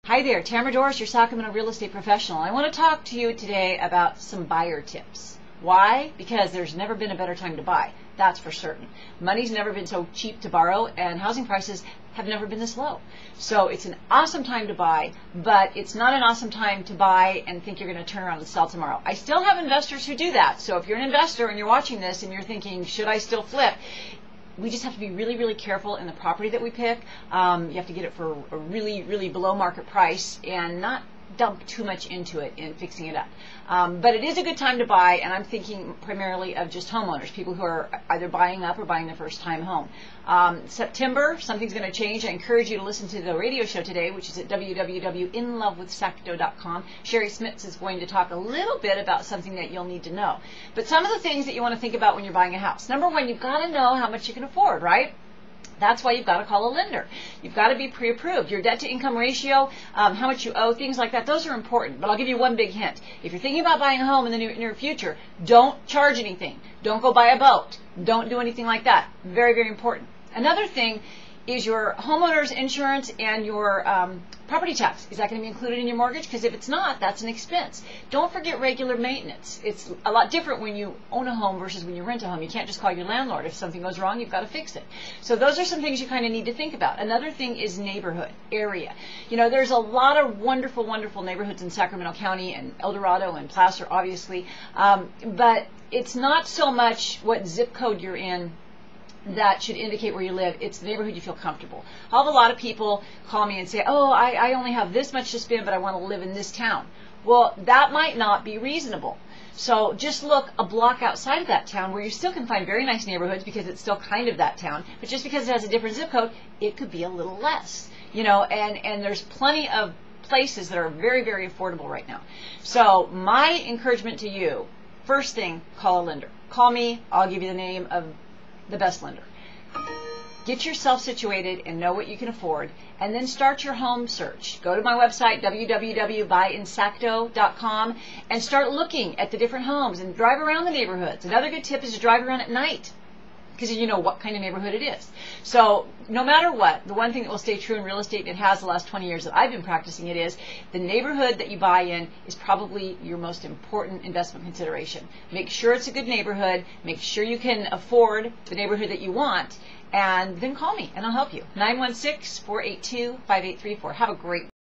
Hi there, Tamara Doris, your Sacramento real estate professional. I want to talk to you today about some buyer tips. Why? Because there's never been a better time to buy. That's for certain. Money's never been so cheap to borrow, and housing prices have never been this low. So it's an awesome time to buy, but it's not an awesome time to buy and think you're going to turn around and sell tomorrow. I still have investors who do that. So if you're an investor and you're watching this and you're thinking, should I still flip? We just have to be really, really careful in the property that we pick. You have to get it for a really, really below market price and not dump too much into it in fixing it up. But it is a good time to buy, and I'm thinking primarily of just homeowners, people who are either buying up or buying their first time home. September, something's going to change. I encourage you to listen to the radio show today, which is at www.inlovewithsacto.com. Sherry Smits is going to talk a little bit about something that you'll need to know. But some of the things that you want to think about when you're buying a house. Number one, you've got to know how much you can afford, right? That's why you've got to call a lender. You've got to be pre-approved. Your debt-to-income ratio, how much you owe, things like that, those are important. But I'll give you one big hint. If you're thinking about buying a home in the near future, don't charge anything. Don't go buy a boat. Don't do anything like that. Very, very important. Another thing is your homeowner's insurance and your property tax. Is that going to be included in your mortgage? Because if it's not, that's an expense. Don't forget regular maintenance. It's a lot different when you own a home versus when you rent a home. You can't just call your landlord. If something goes wrong, you've got to fix it. So those are some things you kind of need to think about. Another thing is neighborhood, area. You know, there's a lot of wonderful, wonderful neighborhoods in Sacramento County and El Dorado and Placer, obviously. But it's not so much what zip code you're in that should indicate where you live. It's the neighborhood you feel comfortable. I'll have a lot of people call me and say, oh, I only have this much to spend, but I want to live in this town. Well, that might not be reasonable. So just look a block outside of that town where you still can find very nice neighborhoods because it's still kind of that town. But just because it has a different zip code, it could be a little less. You know, and there's plenty of places that are very, very affordable right now. So my encouragement to you, first thing, call a lender. Call me. I'll give you the name of the best lender. Get yourself situated and know what you can afford, and then start your home search. Go to my website, www.buyinsacto.com, and start looking at the different homes and drive around the neighborhoods. Another good tip is to drive around at night, because you know what kind of neighborhood it is. So no matter what, the one thing that will stay true in real estate, and it has the last 20 years that I've been practicing it, is the neighborhood that you buy in is probably your most important investment consideration. Make sure it's a good neighborhood, make sure you can afford the neighborhood that you want, and then call me and I'll help you. 916-482-5834. Have a great